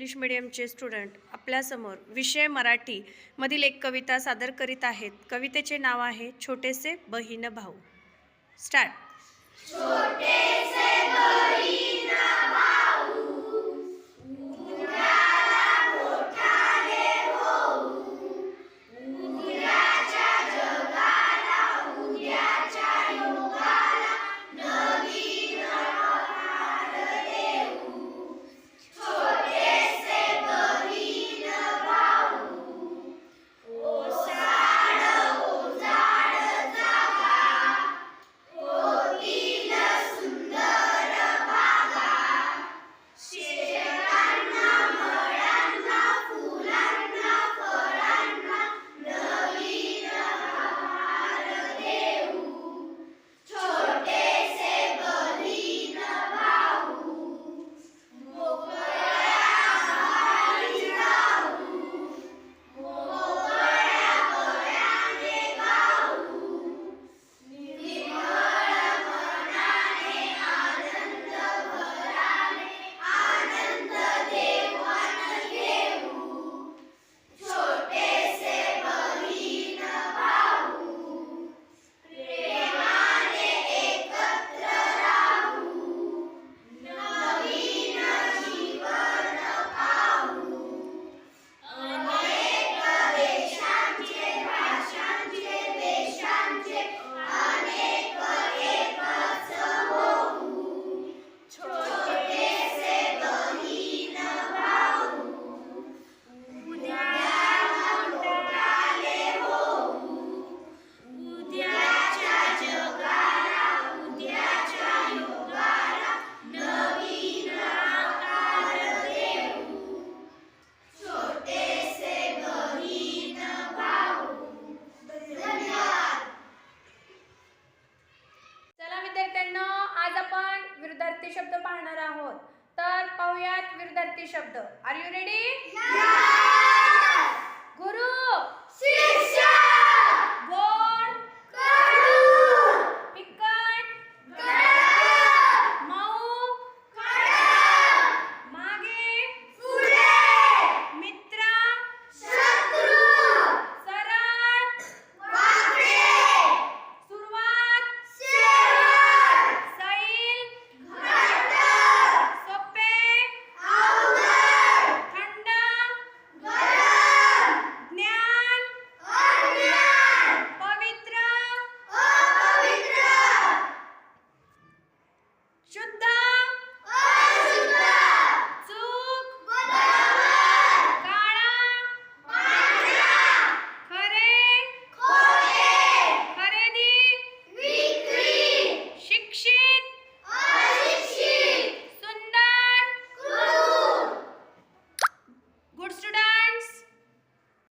English मीडियमचे student आपल्यासमोर विषय मराठी मधील एक कविता सादर करीत आहेत. कवितेचे नाव आहे छोटेसे बहीण भाऊ. स्टार्ट. छोटेसे बहीण भाऊ उद्याला मोठाले होऊ, उद्याच्या जगाला उद्याच्या युगाला नवीन आकार देऊ. छोटेसे बहीण भाऊ ओसाड ओजाड जागा होतील सुंदर बागा. शेतांना मळ्यांना फुलांना फळांना नवीन आकार देऊ. छोटेसे बहीण भाऊ मोकळ्या आभाळी जाऊ, मोकळ्या गळ्याने गाऊ, निर्मळ मनाने आनंद भराने आनंद देवान घेऊ. छोटेसे बहीण भाऊ प्रेमाने एकत्र राहू, नवीन जीवन पाहू. अनेक देशांचे भाषांचे देशांचे अनेक एकच होऊ. छोटेसे बहीण भाऊ उद्याला मोठाले होऊ, उद्याच्या जगाला उद्याच्या युगाला नवीन आकार देऊ. छोटेसे बहीण भाऊ. धन्यवाद. चला विद्यार्थ्यांनो, आज आपण विरुद्धार्थी शब्द पाहणार आहोत. तर पाहूयात विरुद्धार्थी शब्द. Are you ready? गुरु, शिष्य